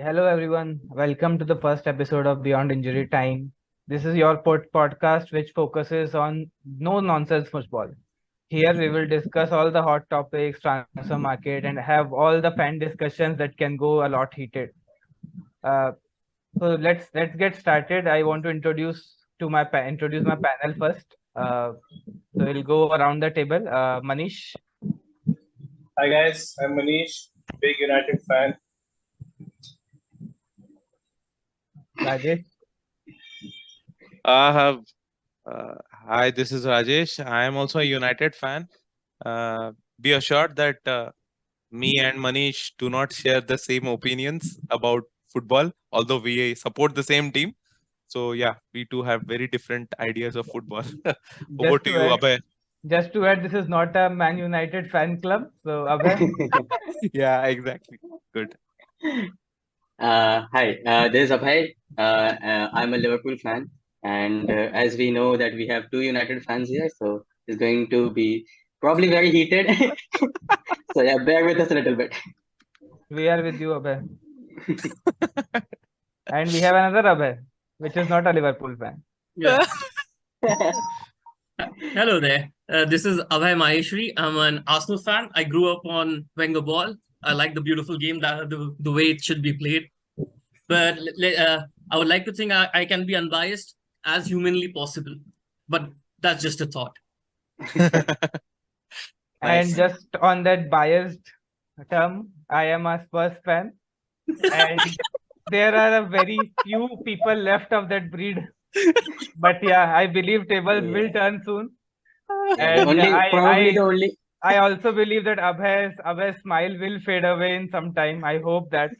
Hello, everyone. Welcome to the first episode of Beyond Injury Time. This is your podcast which focuses on no nonsense football. Here we will discuss all the hot topics, transfer market, and have all the fan discussions that can go a lot heated. Uh, so let's get started. I want to introduce my panel first. So we'll go around the table. Manish, Hi guys, I'm Manish, big United fan. Rajesh, I have. Hi, this is Rajesh. I am also a United fan. Be assured that me and Manish do not share the same opinions about football, although we support the same team. So yeah, we two have very different ideas of football. Over just to to you, add, Abhay. just to add, this is not a Man United fan club. So Abhay. Yeah, exactly. Good. Hi, this is Abhay. I'm a Liverpool fan, and as we know that we have two United fans here, so it's going to be probably very heated. So yeah, bear with us a little bit. We are with you, Abhay. And we have another Abhay, which is not a Liverpool fan. Yeah. Hello there. This is Abhay Maheshwari. I'm an Arsenal fan. I grew up on Wenger ball. I like the beautiful game, that the way it should be played. But I would like to think I can be unbiased as humanly possible. But that's just a thought. And Nice. just on that biased term, I am a Spurs fan. And there are a very few people left of that breed. But yeah, I believe tables will turn soon. Yeah, And the only. I also believe that Abhay's smile will fade away in some time. I hope that.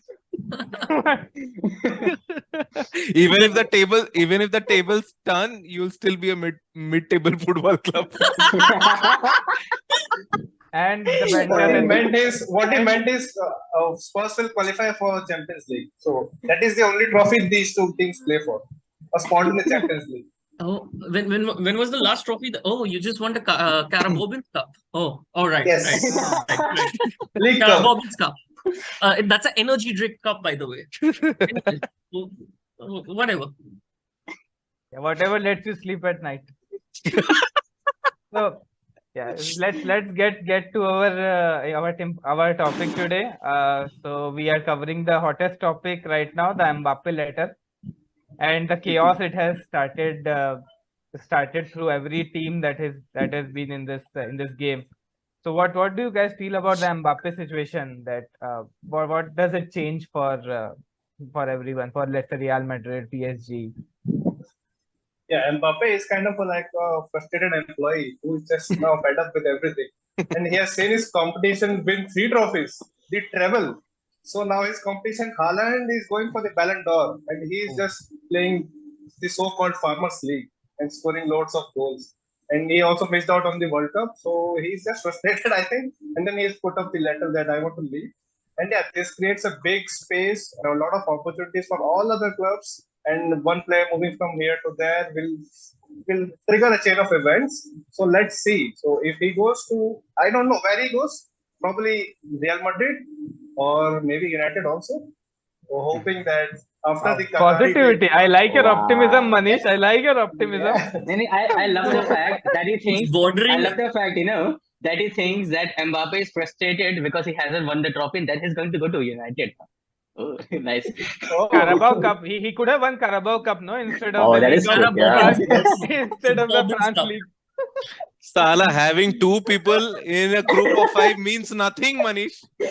Even if the tables turn, you'll still be a mid-table football club. And the What he meant is Spurs will qualify for Champions League. So that is the only trophy these two teams play for. A spot in the Champions League. Oh, when was the last trophy? Oh, you just won the Carabao Cup. Oh, all right. Yes. Right. League Cup. Carabao Cup. That's an energy drink cup, by the way. Anyway, whatever. whatever lets you sleep at night. So yeah, let's get to our topic today. So we are covering the hottest topic right now, the Mbappe letter, and the chaos it has started through every team that has been in this game. So what do you guys feel about the Mbappe situation? That what does it change for everyone, for let's say Real Madrid, PSG? Yeah, Mbappe is kind of like a frustrated employee who is just now fed up with everything. And he has seen his competition win 3 trophies, the treble. So now his competition, Haaland, is going for the Ballon d'Or. And he is just playing the so-called Farmers League and scoring loads of goals. And he also missed out on the World Cup. So he's just frustrated, I think. And then he has put up the letter that I want to leave. And yeah, this creates a big space and a lot of opportunities for all other clubs. And one player moving from here to there will trigger a chain of events. So let's see. So if he goes to, I don't know where he goes, probably Real Madrid or maybe United also. So hoping that after the Qatari Positivity. I like your Wow. optimism, Manish. I like your optimism. I love the fact that he thinks. It's bordering. I love the fact, that he thinks that Mbappe is frustrated because he hasn't won the trophy and that he's going to go to United. Oh, nice. Oh, Carabao Cup. He could have won Carabao Cup, no, instead of Oh, the that League is Cup. true. Yeah. Instead of the Bourbon's France Cup. League. Sala, having two people in a group of 5 means nothing, Manish. We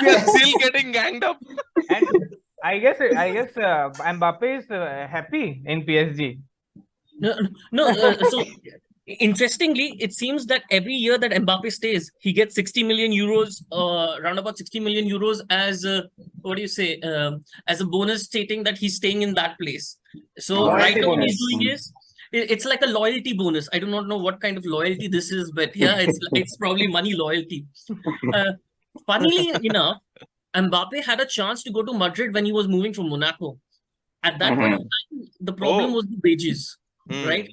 are still getting ganged up. And I guess Mbappe is happy in PSG. No. So interestingly, it seems that every year that Mbappe stays, he gets 60 million euros, around about 60 million euros as what do you say, as a bonus stating that he's staying in that place. So Loyalty right now what he's bonus. doing is it's like a loyalty bonus. I do not know what kind of loyalty this is, but yeah, it's probably money loyalty. Funnily enough, Mbappe had a chance to go to Madrid when he was moving from Monaco. At that point of time, the problem was the wages, Hmm. right?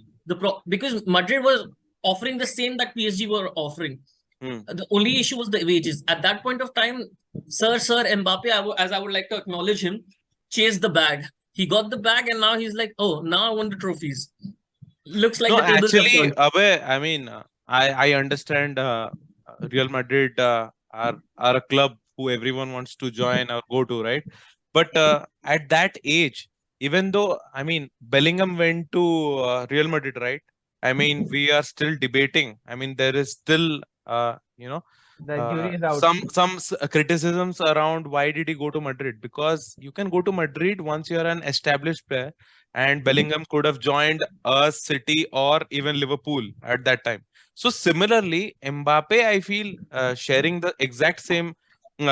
Because Madrid was offering the same that PSG were offering. The only issue was the wages. At that point of time, Sir Mbappe, as I would like to acknowledge him, chased the bag. He got the bag, and now he's like, oh, now I want the trophies. Looks like No, the tables have actually, turned. Abhay, I mean, I understand Real Madrid are a club who everyone wants to join or go to, right? But at that age, even though, I mean, Bellingham went to Real Madrid, right? I mean, we are still debating. I mean, there is still, The jury is out. some criticisms around why did he go to Madrid? Because you can go to Madrid once you're an established player, and Bellingham could have joined us, City, or even Liverpool at that time. So similarly, Mbappe, I feel sharing the exact same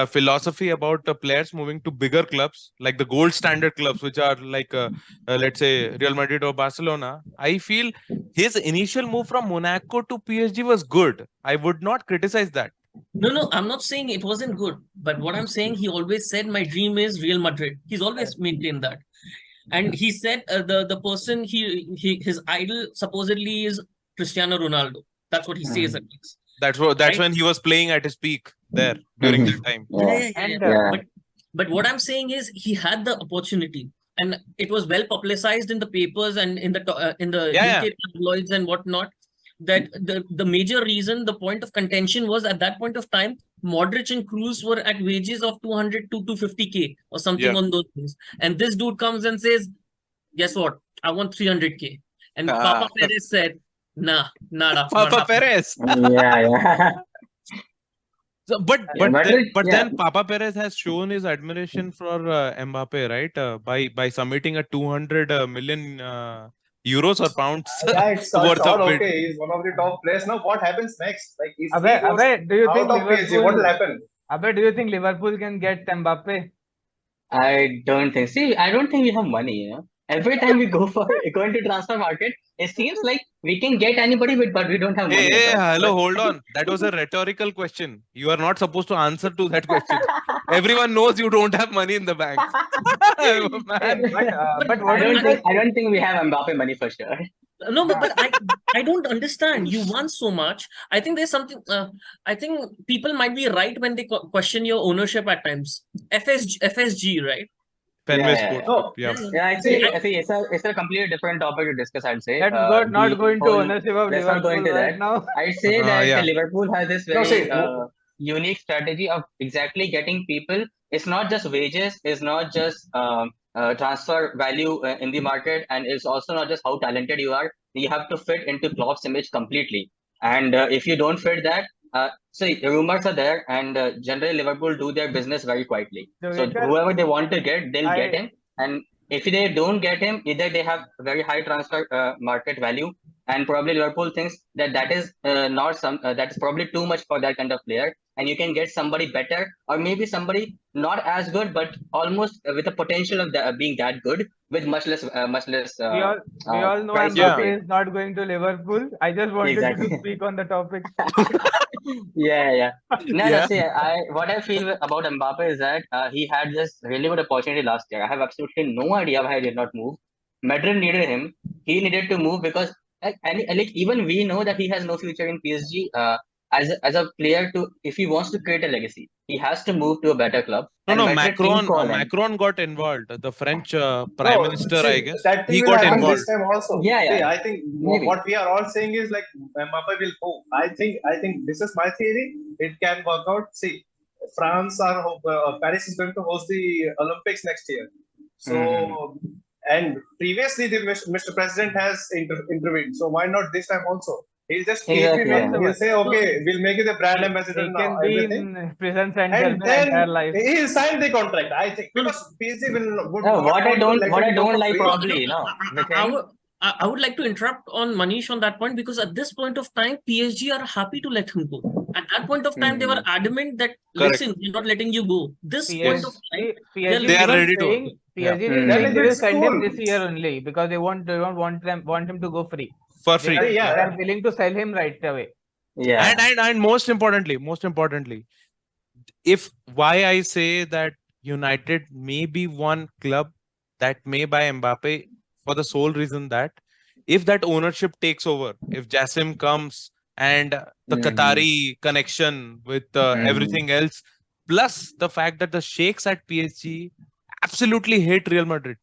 philosophy about players moving to bigger clubs, like the gold standard clubs, which are like, let's say, Real Madrid or Barcelona. I feel his initial move from Monaco to PSG was good. I would not criticize that. No, I'm not saying it wasn't good. But what I'm saying, he always said, my dream is Real Madrid. He's always maintained that. And he said the person his idol supposedly is Cristiano Ronaldo. That's what he says at least. That's Right? when he was playing at his peak there during that time. Yeah. And But what I'm saying is he had the opportunity, and it was well publicized in the papers and in the Yeah, UK tabloids and whatnot. That the major reason, the point of contention was at that point of time, Modric and Cruz were at wages of 200 to 250k or something Yeah. on those things, and this dude comes and says, "Guess what? I want 300k." And Papa Perez said, "Nah, nada, not Papa happening." Perez. Yeah. So, but Madrid, then Papa Perez has shown his admiration for Mbappe, right? By submitting a 200 million euros or pounds Yeah, it's worth all of bid. okay. He's one of the top players. Now, what happens next? Like, if he Abhay, do you goes think out of PSG, what will happen? Abhay, do you think Liverpool can get Mbappe? I don't think. See, I don't think we have money. Every time we go into transfer market, it seems like we can get anybody, but we don't have money. Hey, at all. hello, hold on. That was a rhetorical question. You are not supposed to answer to that question. Everyone knows you don't have money in the bank. Man. But I what do you think? don't think we have Mbappe money for sure. No, but I don't understand. You won so much. I think there's something. I think people might be right when they question your ownership at times. FSG, right? Fenway Yeah. Sports. No. Yeah. Yeah, I see. It's a completely different topic to discuss. I'd say. Let's not going to ownership of let's not go Liverpool into right that. now. I'd say that yeah. Liverpool has this No, very see, unique strategy of exactly getting people. It's not just wages. It's not just transfer value in the market, and it's also not just how talented you are. You have to fit into Klopp's image completely. And if you don't fit that, see, rumors are there, and generally Liverpool do their business very quietly. So Vikas, whoever they want to get, they'll get I- him. And if they don't get him, either they have very high transfer market value, and probably Liverpool thinks that is not that's probably too much for that kind of player, and you can get somebody better, or maybe somebody not as good, but almost with the potential of being that good with much less. we all know price Mbappe tag. is not going to Liverpool. I just wanted you Exactly. to speak on the topic. Yeah. No, Yeah. see, what I feel about Mbappe is that he had this really good opportunity last year. I have absolutely no idea why he did not move. Madrid needed him. He needed to move because even we know that he has no future in PSG. As a player, if he wants to create a legacy, he has to move to a better club. No, Madrid didn't call him. Macron got involved. The French Prime Minister, see, I guess. that thing He will got happen involved. this time also. Yeah. See, I think Maybe. what we are all saying is like Mbappe will go. I think this is my theory. It can work out. See, France Paris is going to host the Olympics next year. So, and previously the Mr. President has intervened. So why not this time also? He'll just keep him in. He'll say, okay, we'll make you the brand ambassador He now. can be Everything. in prison sentence And their entire then life. he'll sign the contract, I think, because PSG would No, not what I want to don't let what him I go don't for like free. probably the thing. I would like to interrupt on Manish on that point, because at this point of time, PSG are happy to let him go. At that point of time, they were adamant that, Correct. listen, we're not letting you go. This point of time, PSG They are was ready to. saying, Yeah. PSG was Mm. saying they will It's send him cool. this year only because they don't want him to go free. For They free. are, Yeah. they are willing to sell him right away. Yeah. And most importantly, if why I say that United may be one club that may buy Mbappe for the sole reason that if that ownership takes over, if Jassim comes and the Qatari connection with everything else, plus the fact that the sheikhs at PSG absolutely hate Real Madrid.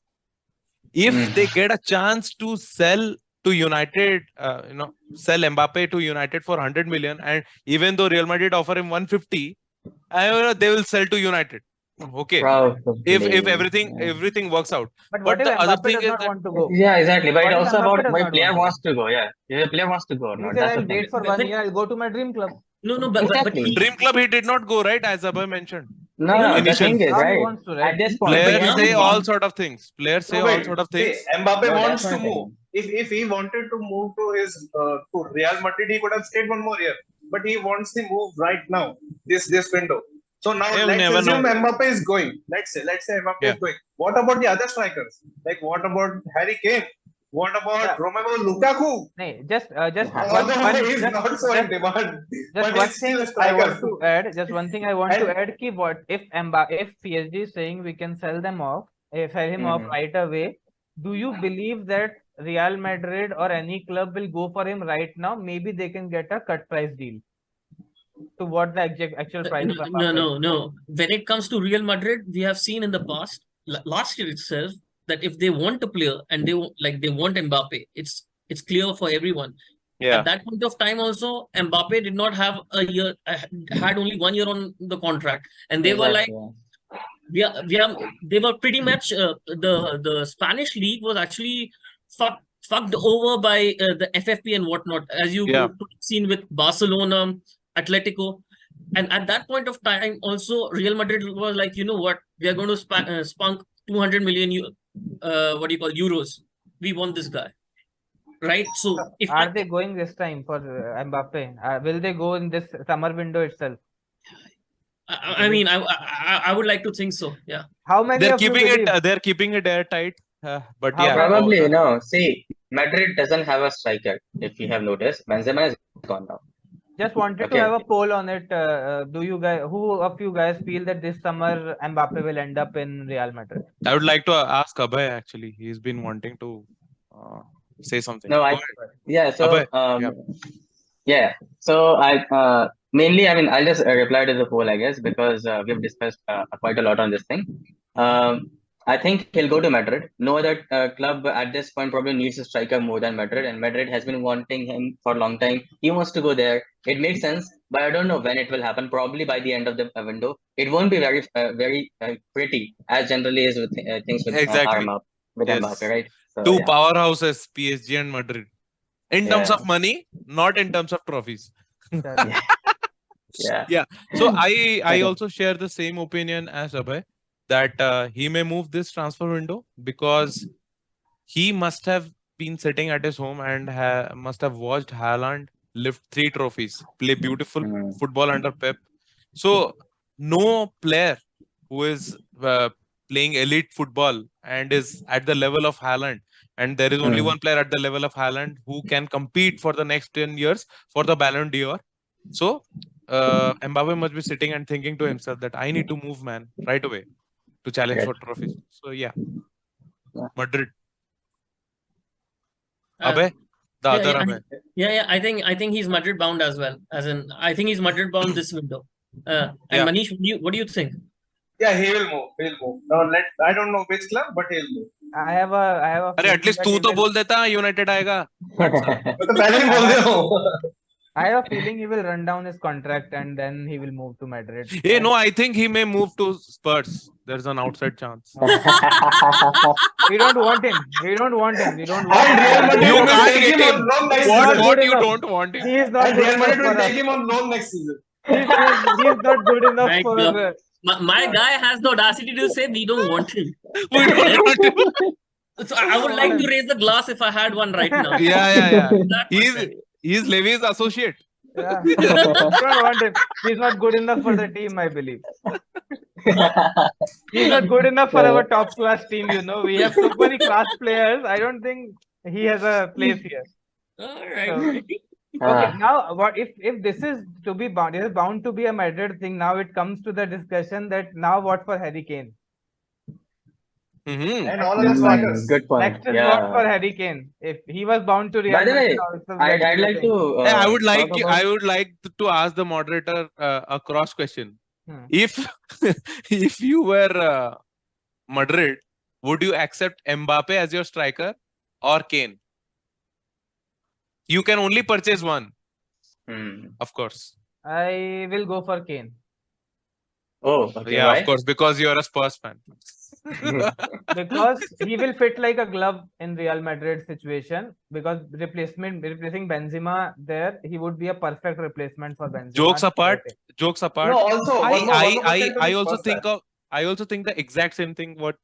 If they get a chance to sell to United, sell Mbappe to United for 100 million, and even though Real Madrid offer him 150, they will sell to United. Okay, if everything works out. But what if the other Mbappe thing does is not that want to go? Yeah, exactly. But What it's if also Mbappe about does why not player want to wants to go. Yeah, if a player wants to go or He not. said, That's I'll the thing. wait for But- 1 year, I'll go to my dream club. No, but Exactly. he, Dream Club he did not go, right, as Abhay mentioned. No, No, the initially. thing is, Now he right, wants to, right? at this point, Players now say he all wants- sort of things. Players say No, all wait. sort of things. See, Mbappe No, wants that's to my move. If he wanted to move to his to Real Madrid, he could have stayed 1 more year. But he wants the move right now, this window. So now Yeah, we let's never assume know. Mbappe is going. Let's say Mbappe Yeah. is going. What about the other strikers? Like what about Harry Kane? What about Yeah. Romelu Lukaku? Nee, just Although he is not so in demand, just but one he's still thing a I striker. want to add. Just one thing I want to And- add. Ki what if PSG is saying we can sell them off, sell him off right away? Do you believe that Real Madrid or any club will go for him right now? Maybe they can get a cut price deal to what the actual price of Mbappe is. no. When it comes to Real Madrid, we have seen in the past, last year itself, that if they want a player and they want Mbappe, it's clear for everyone. Yeah. At that point of time, also Mbappe did not have a year, had only 1 year on the contract, and they were like, they were pretty much the Spanish league was actually fucked over by the FFP and whatnot, as you Yeah. seen with Barcelona, Atletico. And at that point of time, also Real Madrid was like, you know what, we are going to spunk 200 million euros. We want this guy, right? So if Are they going this time for Mbappe? Will they go in this summer window itself? I mean, I would like to think so. Yeah. How many They're of you keeping believe? it. They're keeping it airtight. But How yeah, many- Probably, no. See, Madrid doesn't have a striker, if you have noticed. Benzema is gone now. Just wanted to Okay. have a poll on it. Do you guys, who of you guys feel that this summer Mbappe will end up in Real Madrid? I would like to ask Abhay actually. He's been wanting to say something. No, Go I ahead. yeah. So Abhay, yeah. So I mainly, I mean, I'll just reply to the poll, I guess, because we've discussed quite a lot on this thing. I think he'll go to Madrid. No other club at this point probably needs a striker more than Madrid, and Madrid has been wanting him for a long time. He wants to go there. It makes sense, but I don't know when it will happen. Probably by the end of the window. It won't be very pretty, as generally is with things with Exactly. with Yes. Mbappe, right? So, Two yeah. powerhouses, PSG and Madrid. In terms Yeah. of money, not in terms of trophies. Yeah. So I Okay. also share the same opinion as Abhay that he may move this transfer window because he must have been sitting at his home and must have watched Haaland lift 3 trophies, play beautiful football under Pep. So no player who is playing elite football and is at the level of Haaland, and there is only one player at the level of Haaland who can compete for the next 10 years for the Ballon d'Or. So Mbappe must be sitting and thinking to himself that I need to move, man, right away to challenge Right. for trophies. So yeah, Yeah. Madrid. Uh, Abhay, the yeah, other yeah, Abhay. Yeah. I think he's Madrid bound as well. As in, I think he's Madrid bound this window. And Yeah. Manish, what do you think? Yeah, he will move. He'll move. Now I don't know which club, but he'll move. I have a अरे feeling at least that तू he तो will- बोल देता United आएगा. मैं तो पहले ही बोल रहा हूँ. I have a feeling he will run down his contract and then he will move to Madrid. Hey, no, I think he may move to Spurs. There's an outside chance. We don't want him. We don't want him. We don't want And Real him. Madrid You will can't take get him him. on loan next What season. good you enough. don't want him? He is not And good Real Madrid enough will for take us. him on loan next season. He is not good enough Right, for yeah. My guy has the audacity to say we don't want him. We don't want him. So I would like to raise the glass if I had one right now. Yeah. That percent. He's Levy's associate. Yeah. We don't want him. He's not good enough for the team, I believe. He's not good enough for our top class team, you know. We have so many class players. I don't think he has a place here. All right. Okay, now what if this is to be bound, it is bound to be a Madrid thing. Now it comes to the discussion that now what for Harry Kane? Mhm. and all other strikers. Good point. Next is what for Yeah. Harry Kane? If he was bound to Real By the Madrid, way, also I'd like like to Yeah, talk about. I would like to ask the moderator a cross question. Hmm. If if you were Madrid, would you accept Mbappe as your striker or Kane? You can only purchase one, of course. I will go for Kane. Oh, okay. Yeah, of Why? course, because you are a Spurs fan. Because he will fit like a glove in Real Madrid situation. Because replacing Benzema there, he would be a perfect replacement for Benzema. Jokes to apart, play. jokes No, apart. also one more question to I the also Spurs fan. I also think the exact same thing what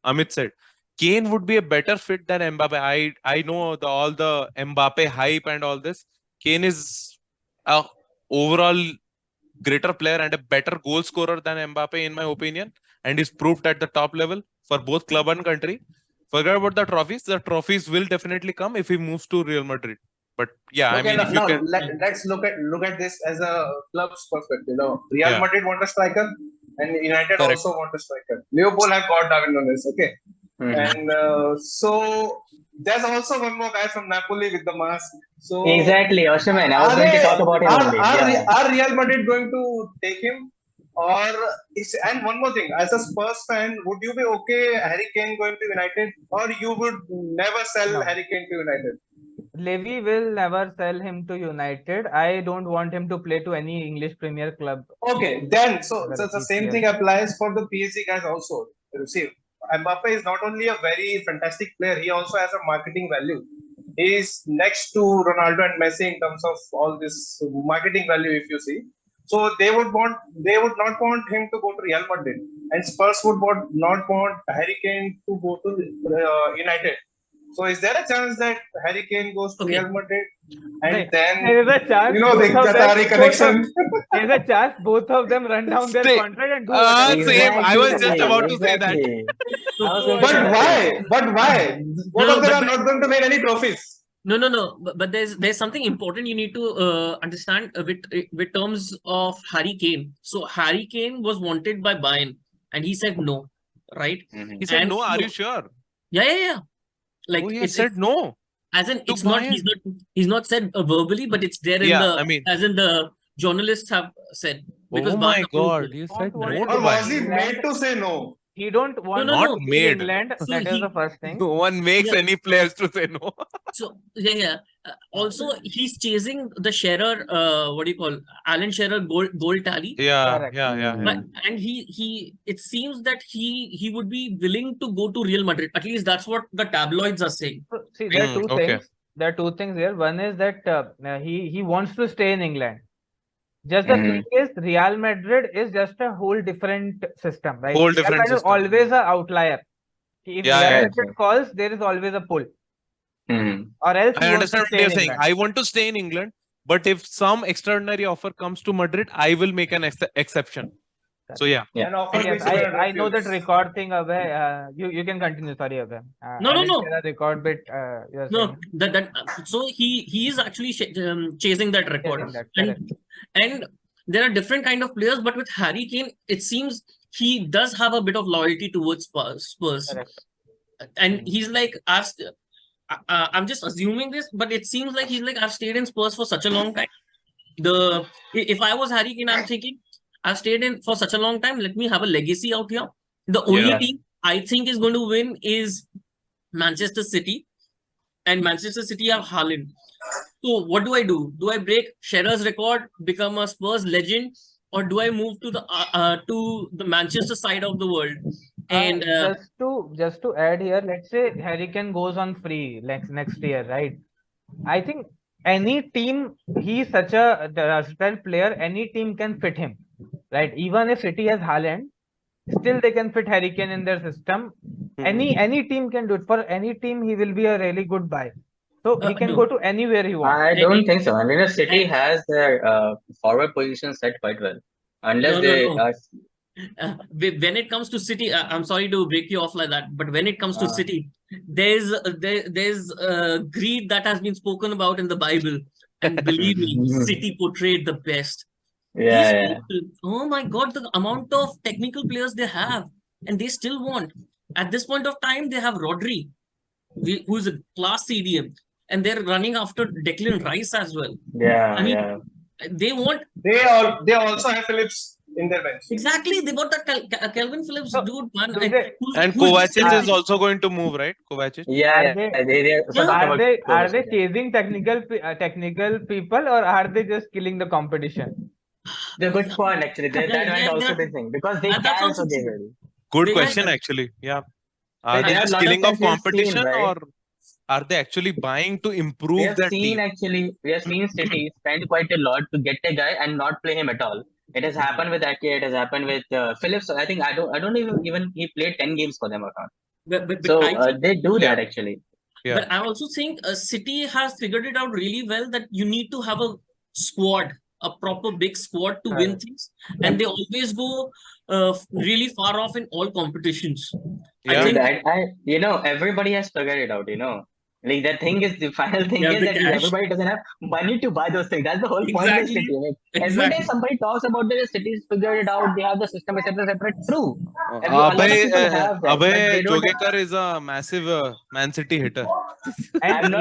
Amit said. Kane would be a better fit than Mbappe. I know all the Mbappe hype and all this. Kane is a overall greater player and a better goal scorer than Mbappe in my opinion, and is proved at the top level for both club and country. Forget about the trophies. The trophies will definitely come if he moves to Real Madrid. But yeah, I Okay, mean, if you now can, let's look at this as a club's perspective. You know, Real Yeah. Madrid want a striker, and United Correct. also want a striker. Liverpool have got Darwin Nunes. Okay, Mhm. and so there's also one more guy from Napoli with the mask. So Exactly, Osman. I was are going to they talk about him only. Yeah. are Real Madrid going to take him? Or is, and one more thing, as a Spurs fan, would you be okay Harry Kane going to United, or you would never sell No. Harry Kane to United? Levy will never sell him to United. I don't want him to play to any English Premier club. Okay, then so Whether the same EPL. thing applies for the PSG guys also. See, Mbappe is not only a very fantastic player, he also has a marketing value. He is next to Ronaldo and Messi in terms of all this marketing value, if you see. So they would not want him to go to Real Madrid, and Spurs would not want Harry Kane to go to United. So is there a chance that Harry Kane goes to Okay. Real Madrid, and Right. then There is a chance. you know the both of them- Qatari connection? There's a chance both of them run down their Stay. contract and do whatever. Same. I was just about to say that. Exactly. So, I was going to say But the why? same. But why? Both No, of them but- are not going to win any trophies. No. But there's something important you need to understand with terms of Harry Kane. So Harry Kane was wanted by Bayern, and he said no, right? Mhm. He said, And "No, are no. you sure?" Yeah. Like Oh, he it's said no. as in to it's not he's not said verbally, but it's there in Yeah, the I mean- as in the journalists have said because Oh Bayern my approved God! it. You Don't said worry. no Or to was he Bayern. made to say no? He don't want no, to no. be in Made. England. So That is the first thing. No one makes Yeah. any players to say no. So yeah. Also, he's chasing the Shearer. What do you call Alan Shearer goal tally? Yeah, Correct. yeah. But and he it seems that he would be willing to go to Real Madrid. At least that's what the tabloids are saying. So, see, there are two Okay. things. There are two things here. One is that he wants to stay in England. Just the thing is, Real Madrid is just a whole different system, right? Whole Real different Madrid is system. always an outlier. If Yeah, Real yeah. Madrid calls, there is always a pull, Mhm. or else he I wants to understand what stay you're in saying. England. I want to stay in England, but if some extraordinary offer comes to Madrid, I will make an exception. So yeah. Yeah. An offer Yes, which you I know that refuse. record thing, Abhay. You can continue. Sorry, Abhay. No. I didn't hear the record bit. You're No, saying. that so he is actually chasing that record, Chasing that, and correct. and there are different kind of players, but with Harry Kane, it seems he does have a bit of loyalty towards Spurs, Correct. and he's like asked. I'm just assuming this, but it seems like he's like I've stayed in Spurs for such a long time. If I was Harry Kane, I'm thinking I've stayed in for such a long time. Let me have a legacy out here. The only Yeah. team I think is going to win is Manchester City, and Manchester City have Haaland. So what do? Do I break Shearer's record, become a Spurs legend, or do I move to the Manchester side of the world? And just to add here, let's say Harry Kane goes on free next year, right? I think any team, he's such a versatile player, any team can fit him, right? Even if City has Haaland, still they can fit Harry Kane in their system. Any team can do it. For any team, he will be a really good buy. So he can no. go to anywhere he wants. I don't And- think so. I mean, the City and- has their forward position set quite well. Unless No. they When it comes to City, I'm sorry to break you off like that, but when it comes to Ah. City, there's greed that has been spoken about in the Bible, and believe me, City portrayed the best. yeah, These yeah. people, oh my God, the amount of technical players they have, and they still want. at this point of time, they have Rodri, who is a class CDM, and they're running after Declan Rice as well. Yeah, I mean, yeah. they want They also have Phillips in their bench. exactly. They bought that Calvin Phillips So, dude, man, do and they- And who's Kovacic are- is also going to move, right? Kovacic. Yeah, Are yeah. they- They're Yeah. talking are about they Kovacic, yeah. chasing technical people, or are they just killing the competition? The good point, actually. That might also be thing because they that's can, also so they true. will. Good They question, have- actually. Yeah. Are There they are just lot of killing times of we have seen, competition, right? or are they actually buying to We improve have their seen team? we have seen City spend quite a lot to get a guy and not play him at all. It has happened with Ake. It has happened with Phillips. I think I don't even he played 10 games for them or not. But So I think, they do Yeah. that actually. Yeah. but I also think City has figured it out really well that you need to have a squad, a proper big squad to win Correct. things, and they always go really far off in all competitions. Yeah. I Dude, think everybody has figured it out. Like the thing is, the final thing Yeah, is the that cash. everybody doesn't have money to buy those things. That's the whole point of Exactly. City. Like, every Exactly. day somebody talks about the cities figured it out, they have the system, etc., etc. True. A lot of Abhay, people have that, but Abhay they don't. Jogekar is a massive Man City hitter. And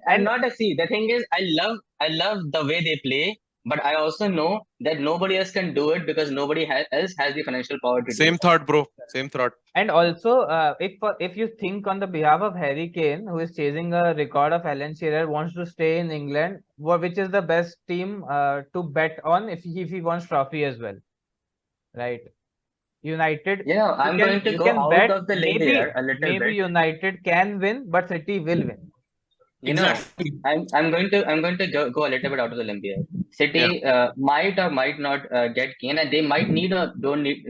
I'm not a C. The thing is, I love the way they play, but I also know that nobody else can do it because nobody else has the financial power to do Same it. thought, bro. Same thought. And also, if you think on the behalf of Harry Kane, who is chasing a record of Alan Shearer, wants to stay in England, which is the best team to bet on if he wants trophy as well, right? United, I'm going to you go can out bet of the limb maybe here a little maybe bit. United can win, but City will win. Exactly. I'm going to go a little bit out of the limb here. City might or might not get Kane, and they might need or don't need.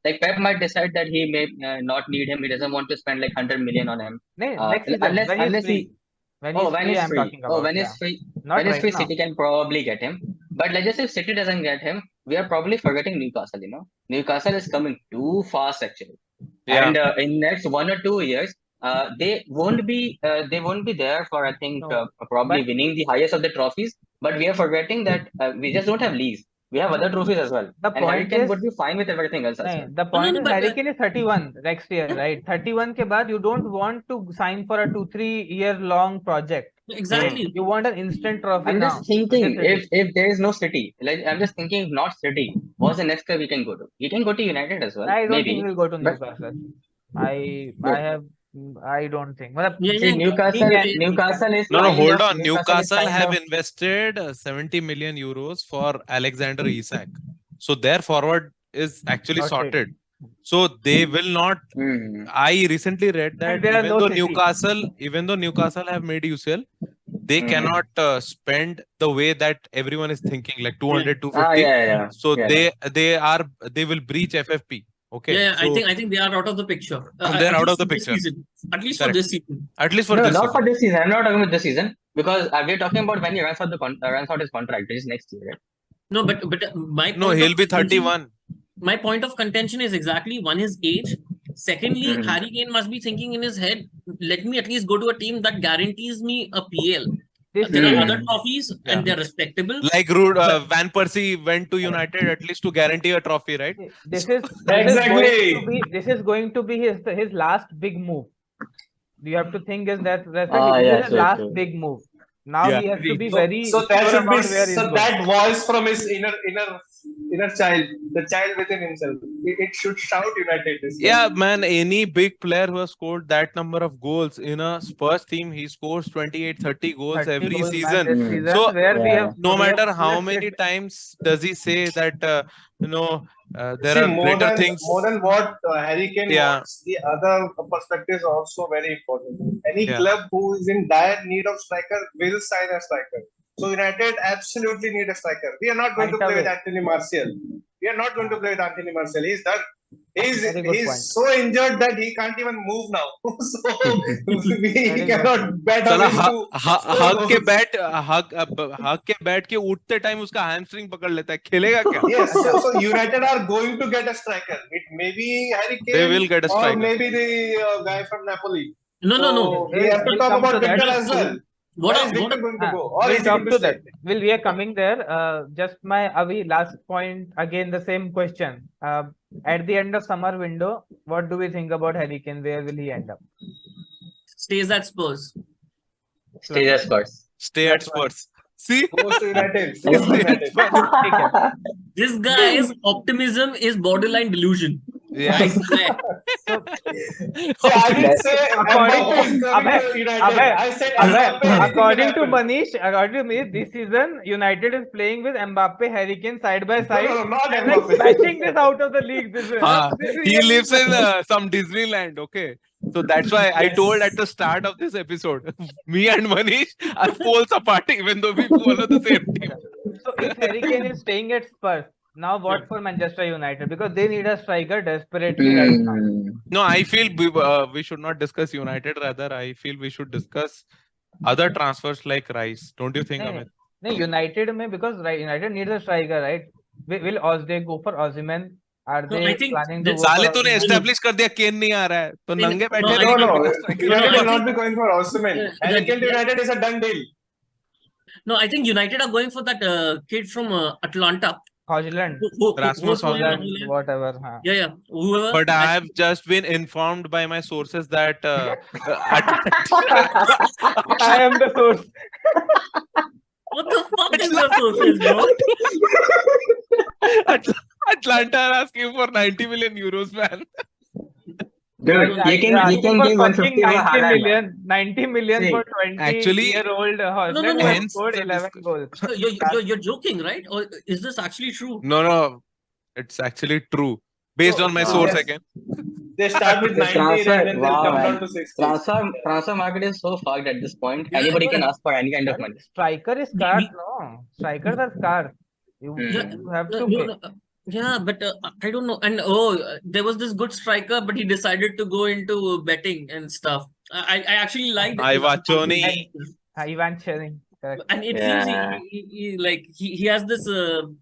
Like Pep might decide that he may not need him. He doesn't want to spend like 100 million on him. Next season, when he's Unless free. he When he's when free, he's I'm free. talking about. When Yeah. he's free. Not When he's right free, now. City can probably get him. But let's just say if City doesn't get him, we are probably forgetting Newcastle. Newcastle is coming too fast actually. Yeah. And in next 1 or 2 years, they won't be there for I think No, probably but- winning the highest of the trophies. But we are forgetting that we just don't have leagues. We have other trophies as well. The And Harry point Kane is- would be fine with everything else as well. The point is but- Harry Kane is 31 next year, right? 31 ke baad you don't want to sign for a 2-3 year long project. Exactly. You want an instant trophy I'm now. just thinking which is City. if there is no City, like I'm just thinking if not City, what's the next club we can go to? We can go to United as well. I don't maybe. think we'll go to but- Newcastle. I don't think. Matlab, Yeah, See, yeah. Newcastle is No, kind hold of- on. is Newcastle kind have of- invested 70 million euros for Alexander Isak. So their forward is actually Sorted. sorted. So they will not. Hmm. I recently read that And there are even no though City. Newcastle have made UCL, they Mhm. cannot spend the way that everyone is thinking, like 200, 250. Yeah. So Yeah. they will breach FFP. Okay. Yeah, so I think they are out of the picture. They're At out least of the for this picture. season. At least Correct. for this season. at least for No, this not season. for this season. I'm not talking about this season because we're talking about when he runs out his contract, which is next year, right? No, but my No, point he'll of be contention- 31. My point of contention is exactly one, his age. Secondly, Mhm. Harry Kane must be thinking in his head, let me at least go to a team that guarantees me a PL. This There are Hmm. other trophies Yeah. and they're respectable. Like Van Persie went to United at least to guarantee a trophy, right? This is Exactly. this is going to be his last big move. You have to think is that this yeah, is his true, last true. big move. Now Yeah. he has to be So, very so that sure should be about where he's going. that voice from his inner child, the child within himself. It should shout United. This Yeah, time. man, any big player who has scored that number of goals in a Spurs team, he scores 28, 30 goals 30 every goals, man, season. this Mm. season So, where we yeah. have No we have- matter how let's many sit- times does he say that, there See, are more greater than things. more than what Harry Kane Yeah. wants, the other perspectives are also very important. Any Yeah. club who is in dire need of striker will sign a striker. So United absolutely need a striker. We are not going to Right play with away. Anthony Martial. We are not going to play with Anthony Martial. He's done. Very good He's point. so injured that he can't even move now. So we Very cannot good. bet साला on him to हक के bat के उठते time उसका hamstring पकड़ लेता है, खेलेगा क्या? Yes, so United are going to get a striker. It may be Harry Kane They will get a or striker. maybe the guy from Napoli. No. So we have to We'll talk come about to that. Victor as well. What Where are, is what Victor are, going to go? Or We'll is he talk going to to that. stay? We are coming there. Just my Avi last point again. The same question. At the end of summer window, what do we think about Harry Kane? Where will he end up? stays at Spurs? Stays as Spurs. Stay at Plus one. Spurs. See? Goes to United. Stays to Stay at United. Spurs. Take care. This guy's optimism is borderline delusion. I Yes. swear. So So I didn't say according Mbappe is to coming to United. Abhay, I said Abhay, Mbappe. anything according can to happen. Manish, this season United is playing with Mbappe, Harry Kane side by side, No, not and then Mbappe. smashing this out of the league. This is He really lives in some Disneyland, okay? So that's why I told at the start of this episode, me and Manish are poles apart, even though we follow the same team. So if Harry Kane is staying at Spurs, now what for Manchester United? Because they need a striker desperately right now. No, I feel we should not discuss United. Rather, I feel we should discuss other transfers like Rice. Don't you think, नहीं, Amit? नहीं, United में because right, United needs a striker, right? Will they go for Osimhen? Are No, they I think planning to this- go साले for तूने Osimhen? Establish कर दिया केन नहीं आ रहा है तो नहीं, नंगे no, बैठे I रहेंगे No, बिना no. striker United के। will not be going for Osimhen. Harry Kane to United is a done deal. No, I think United are going for that kid from Atlanta. Hojlund, Rasmus Hojlund, Hojlund. whatever. हाँ. Yeah. Whoever. But I have just been informed by my sources that I am the source. What the fuck is your sources, bro? Atlanta are asking for 90 million euros, man. Dude, you can give 150 for 90 Haaland. million, 90 million See, for 20 actually- year old Hojlund no, who no. has Hence scored the 11 discussion. goals. You're joking, right? Or is this actually true? No, it's actually true. Based So, on my wow. source Yes. again. They start with The 90 transfer- and then they'll wow, come man. down to 60. Transfer market is so fucked at this point. Yeah, Anybody but- can ask for any kind of money. Striker is scarce, no? Strikers are scarce. You have to pay. Yeah, but I don't know. And there was this good striker, but he decided to go into betting and stuff. I actually liked it. Ivan Toney. Ivan Cherny, correct. And it Yeah. seems he has this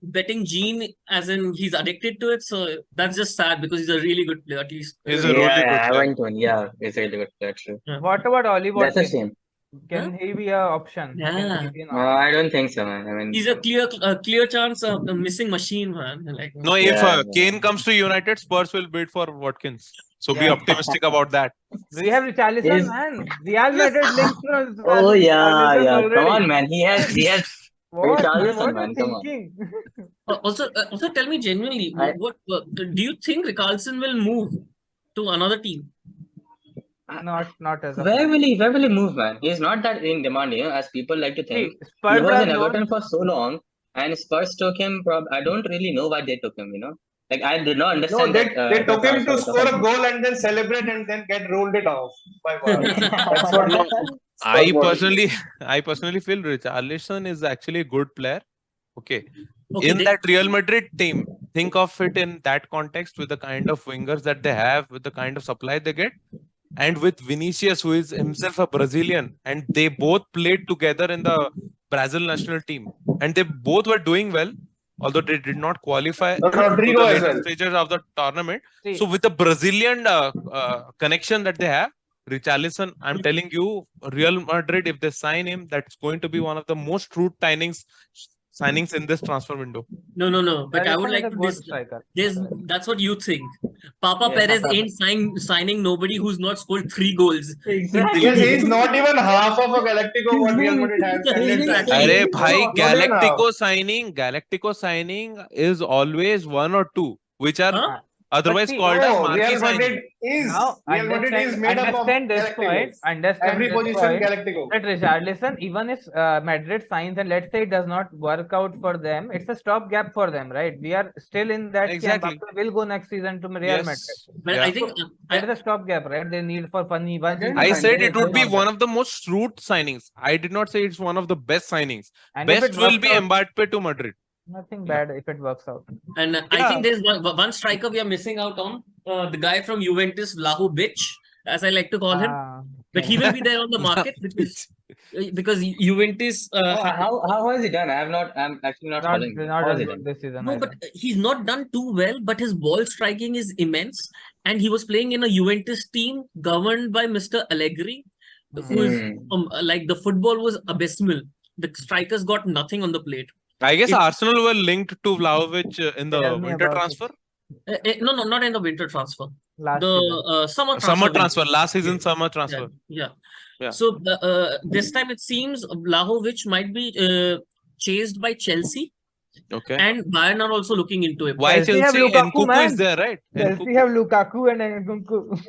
betting gene, as in he's addicted to it. So that's just sad because he's a really good player, at least. He's a really good I player. went one. Yeah, it's a really good player. True. What about Oli That's a Watkins? shame. Can he be an option? Yeah. Can he be an option? I don't think so, man. I mean, He's a clear chance of a missing machine, man. Like, No, if Yeah, Kane comes to United, Spurs will bid for Watkins. So be Yeah. optimistic about that. We have Richarlison, Is- man. Real Madrid links to oh yeah, Richarlison yeah. already. Come on, man. He has. What? Richarlison, What are man, you come on. thinking? also tell me genuinely, what do you think Carlson will move to another team? Not as a Where will he move, man? He's not that in demand, as people like to think. See, Spurs He was are in known- Everton for so long, and Spurs took him. I don't really know why they took him. Like I did not No, understand they that. took him to transfer score a process. goal and then celebrate and then get rolled it off by VAR. That's what. No, I Spurs wanted. personally feel Richarlison is actually a good player. Okay. Okay, In that Real Madrid team, think of it in that context with the kind of wingers that they have, with the kind of supply they get, and with Vinicius, who is himself a Brazilian, and they both played together in the Brazil national team, and they both were doing well, although they did not qualify to Rodrigo the as later well. stages of the tournament. See, So with the Brazilian connection that they have, Richarlison, I'm telling you, Real Madrid, if they sign him, that's going to be one of the most true signings in this transfer window. No. But I would Richarlison like is a to good striker. that's what you think. Papa Yeah. Perez ain't signing nobody who's not scored 3 goals. Yes, he's not even half of a Galactico what Real Madrid has. Exactly. Arey bhai, No, not even half. Galactico signing is always one or two, which are Huh? otherwise But see, called as No, marquee Real signing. Madrid is Now, made up of understand this point. Galacticos. Understand Every this position point. Galactico. That Richarlison, even if Madrid signs and let's say it does not work out for them, it's a stopgap for them, right? We are still in that. Exactly. Mbappe will go next season to Real Yes. Madrid. But Yeah. I think That is a stopgap, right? They need for funny. Once Again, he I signs, said they it would be go one out. of the most shrewd signings. I did not say it's one of the best signings. And if Best it will works be out, Mbappe to Madrid. nothing bad if it works out. and I Yeah. think there's one striker we are missing out on. The guy from Juventus, Vlahovic, as I like to call him. Ah, But he will be there on the market because Juventus. How has he done? I'm actually not following. not How has as he good done? this season. No, either. but he's not done too well. But his ball striking is immense, and he was playing in a Juventus team governed by Mr. Allegri. who is like the football was abysmal. The strikers got nothing on the plate. I guess It- Arsenal were linked to Vlahovic in the Tell me winter about it. transfer. No, not in the winter transfer. Last The season. summer transfer. Summer we transfer, did. last season Yeah. summer transfer. Yeah. Yeah. So this time it seems Vlahovic might be chased by Chelsea, Okay. and Bayern are also looking into it. Why Chelsea have Chelsea? Lukaku, Nkunku is man. there, right? Chelsea Nkunku. have Lukaku and Nkunku.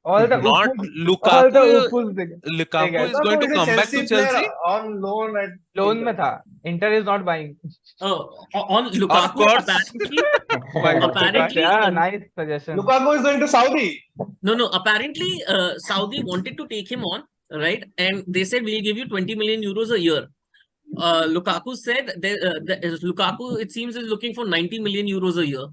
All the Not Upus, all the Lukaku. Upus they guys. Lukaku is going to is a come back Chelsea to Chelsea. player on loan at Loan Inter. में था. Inter is not buying. On Lukaku, course. apparently, But apparently, yeah, nice suggestion. Lukaku is going to Saudi. no. Apparently, Saudi wanted to take him on, right? And they said we'll give you 20 million euros a year. Lukaku said Lukaku, it seems, is looking for 90 million euros a year,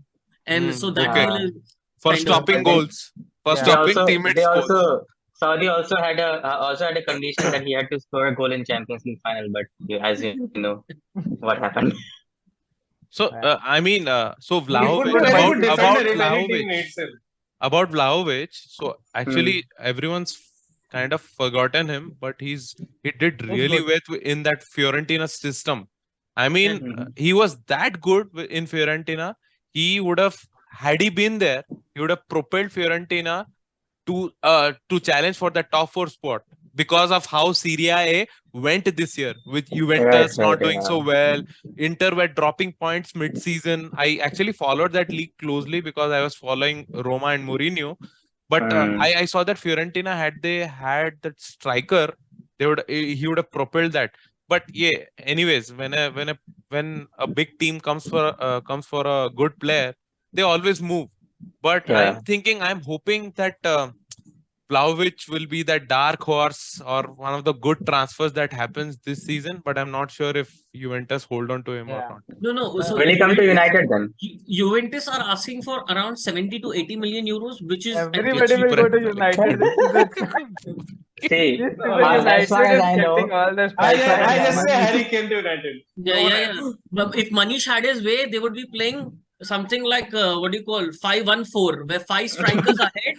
and so that okay. deal is For kind of- stopping goals. For Yeah. stopping teammates' goals. Saudi also had a condition that he had to score a goal in Champions League final, but as you know, what happened. So I mean, so He Vlahovic, could be a very good about defender if any team Vlahovic, needs him. about Vlahovic. So actually, everyone's kind of forgotten him, but he did really good. well in that Fiorentina system. I mean, Mhm. he was that good in Fiorentina. He would have, had he been there, he would have propelled Fiorentina to challenge for the top 4 spot because of how Serie A went this year, with Juventus not doing so well. Inter were dropping points mid-season. I actually followed that league closely because I was following Roma and Mourinho. But I saw that Fiorentina, had they had that striker, he would have propelled that. But yeah, anyways, when a big team comes for a good player, they always move. But Yeah. I'm hoping that Vlahovic will be that dark horse or one of the good transfers that happens this season. But I'm not sure if Juventus hold on to him or Yeah. not. No. So Will he come to United then? Juventus are asking for around 70 to 80 million euros, which is Everybody will go to United. See, This is as far United as is I know, getting all the I strikers. just say Harry came to United. Yeah. But if Manish had his way, they would be playing something like what do you call 5-1-4, where 5 strikers ahead,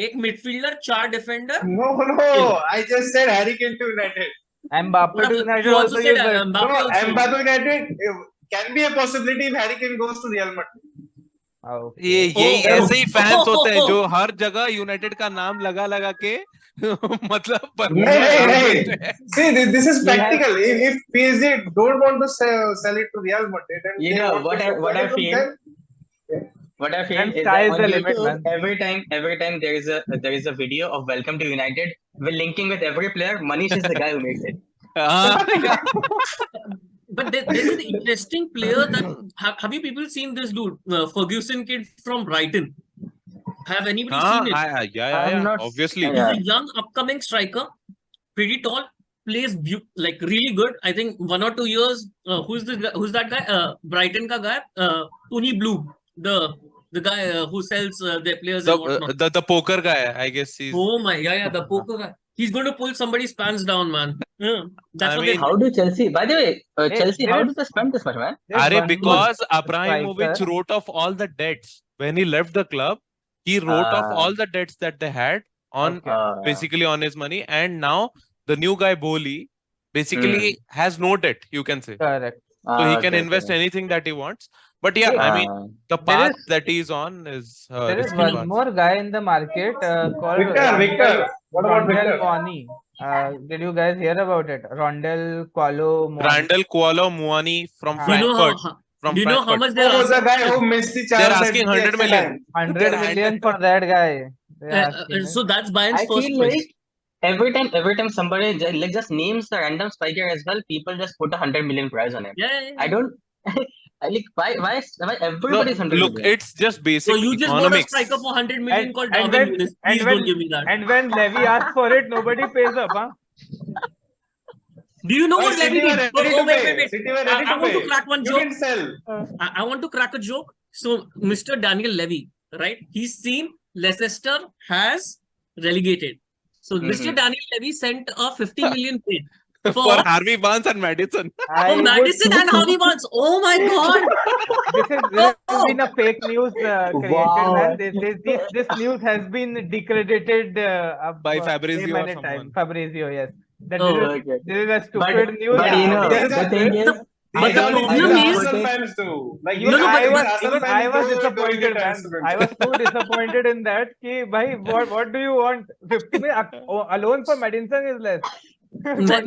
एक midfielder, 4 defender. No. I just said Harry came to United. Mbappe to United You also also said use it. No, Mbappe also. Mbappe United can be a possibility if Harry Kane goes to Real Madrid. ये यही Oh. ऐसे ही fans होते हैं जो हर जगह United का नाम लगा के मतलब नहीं. See, this is practical. If PSG don't want to sell it to Real Madrid, and You they know, want what to I- sell what I it to feel- them, What I feel And is sky that is on the limit, YouTube, man. every time there is a video of Welcome to United, we're linking with every player. Manish is the guy who makes it. But there's an interesting player that have you people seen this dude, Ferguson kid from Brighton? Have anybody seen it? Yeah, not- obviously. Yeah. He's a young upcoming striker, pretty tall, plays like really good. I think 1 or 2 years. Who's that guy? Brighton ka guy, Tony Blue, the guy who sells their players and whatnot. The poker guy, I guess he's. Oh my, yeah, the poker guy. He's going to pull somebody's pants down, man. Yeah, that's I what mean- How do Chelsea? By the way, Chelsea, there how is- do they spend this much, man? There's one more Because Abramovich striker. wrote off all the debts when he left the club. He wrote off all the debts that they had on Okay. basically on his money, and now the new guy Boli basically has no debt, you can say. Correct. So he can invest anything that he wants. But yeah, I mean, the There path is- that he's on is There is risky one path. more guy in the market called Victor. What about Rondel Victor? Moani. Did you guys hear about it? Rondel Kualo Moani. Randall Kualo Muani from Do Do you know Frankfurt. how? From Do you know how Frankfurt. much they're Oh, the asking? guy who missed the chance. They're at asking the 100 extra million. time. 100 million for that guy. They're asking, So that's Bayern's I first feel choice. like every time somebody just names the random striker as well, people just put 100 million price on him. Yeah. I don't like why everybody's 100 Look, million? it's just basic So you just bought a economics. striker for 100 million And- called and Darwin when- Nunes. and Please when- don't give me that. And when Levy asks for it, nobody pays up, huh? Do you know what City Levy were did? ready to pay. Wait. City were ready I to want to pay. crack one You joke. didn't sell. I want to crack a joke. So Mr. Daniel Levy, right? He's seen Leicester has relegated. So Mr. Daniel Levy sent a 50 million bid For Harvey Barnes and Madison. I would- Madison and Harvey Barnes. Oh my God. this has been a fake news created, Wow. man. This news has been discredited By way Fabrizio or many someone. times. Fabrizio, yes. That Oh, Okay. this is a stupid news. But you know, These the are- thing is, But the I don't- problem I don't is- put Arsenal it- fans too. Like Even No, no, I but- was, Arsenal even fans I was do it during the disappointed, man. transfer I was so disappointed in that. Ki, bhai, what do you want? 50 million alone for Madison is less. But-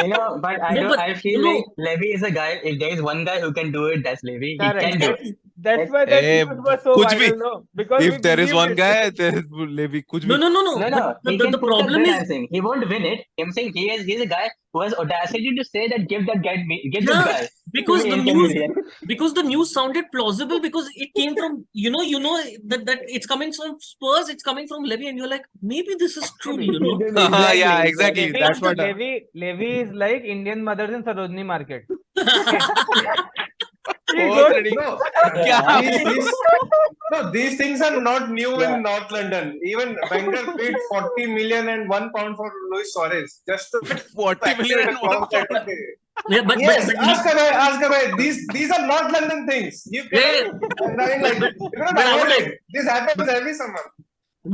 you know, but I No, don't. but, I feel you know- like Levy is a guy. If there is one guy who can do it, that's Levy. He Correct. can do it. That's why that Eh, news was so kuch bhi. viral, no? Because we If there is believed one it. guy, there is Levy. Kuch No, bhi. no, no, no. No, no. But He the can put up problem good, is, I'm saying. He won't win it. I'm saying he's a guy who has audacity to say that give this Yeah, guy. because to the me news, interview. because the news sounded plausible because it came from, you know that it's coming from Spurs, it's coming from Levy, and you're like, maybe this is true, you know. Yeah, exactly. Levy, That's what. Levy is like Indian mothers in Sarojini Market. He Oh, goes- really? No, Yeah. these things are not new Yeah. in North London. Even Wenger paid 40 million and £1 for Luis Suarez. Just to 40 million and one £1. Yeah, but Yes, but ask away. These are not London things. You can you cannot But I would avoid like- it. This happens every summer.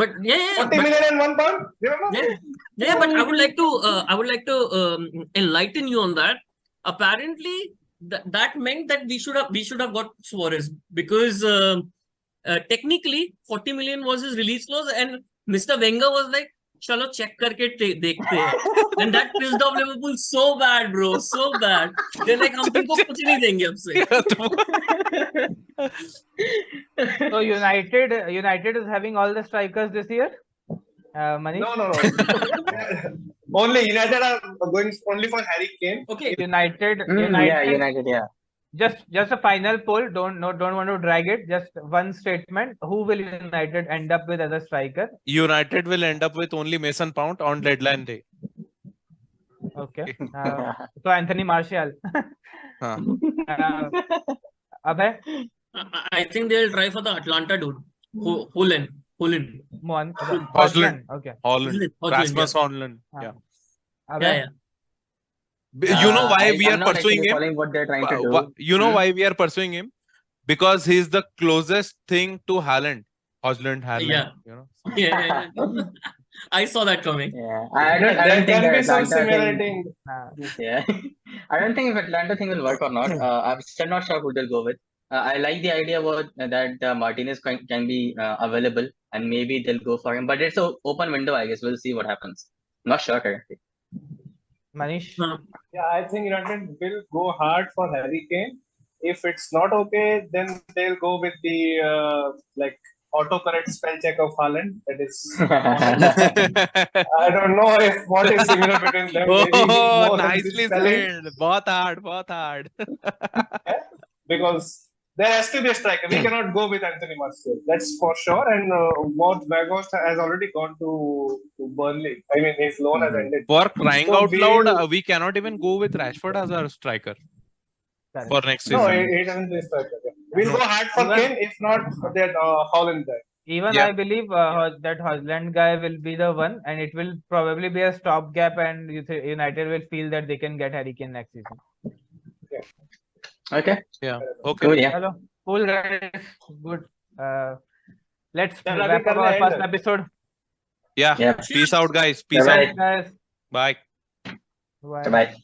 but yeah, 40 but, million and £1. Remember? yeah, but I would like to enlighten you on that. Apparently, that meant that we should have got Suarez because technically 40 million was his release clause, and Mr. Wenger was like, "Chalo check करके देखते हैं." And that pissed off Liverpool so bad, bro, so bad. They're like, "हम तुमको कुछ नहीं देंगे अब से." So United is having all the strikers this year. Manish? No. Only United are going only for Harry Kane. Okay. United. Yeah, United. Yeah. Just a final poll. Don't want to drag it. Just one statement. Who will United end up with as a striker? United will end up with only Mason Mount on deadline day. Okay. So Anthony Martial. Huh. Abhay, I think they'll try for the Atlanta dude, Holland. Mon. Hojlund. Okay. Holland. Hojlund, Rasmus Holland. Ah. Yeah. Abhay, You know why we are I'm not pursuing actually him? following what they're trying to do. You know why we are pursuing him? Because he's the closest thing to Haaland. Hojlund, Haaland. Yeah. You know? Yeah. I saw that coming. Yeah, I don't There think can the be some Atlanta similarity. thing. Yeah, I don't think if Atlanta thing will work or not. I'm still not sure who they'll go with. I like the idea that Martinez can be available and maybe they'll go for him. But it's an open window, I guess. We'll see what happens. Not sure currently. Manish. Yeah, I think United will go hard for Harry Kane. If it's not okay, then they'll go with the autocorrect spell check of Haaland. That is, I don't know if what is similar between them. Maybe Oh, more than nicely spelling, said. बहुत hard. because there has to be a striker. We cannot go with Anthony Martial. That's for sure. And Weghorst has already gone to Burnley. I mean, his loan has ended. For crying So out loud, we'll- we cannot even go with Rashford as our striker Correct. for next No, season. he doesn't play striker. We'll No. go hard for Even- Kane. If not, that Holland guy. Even Yeah. I believe that Hojlund guy will be the one, and it will probably be a stopgap, and United will feel that they can get Harry Kane next season. Okay, Yeah. Okay. cool. Yeah. Hello, cool guys, good. Let's Chalo, wrap abhi up kar our le first end. episode. Yeah. Yeah. Peace out, guys. Peace Bye-bye. out. Guys, Bye. bye. Bye.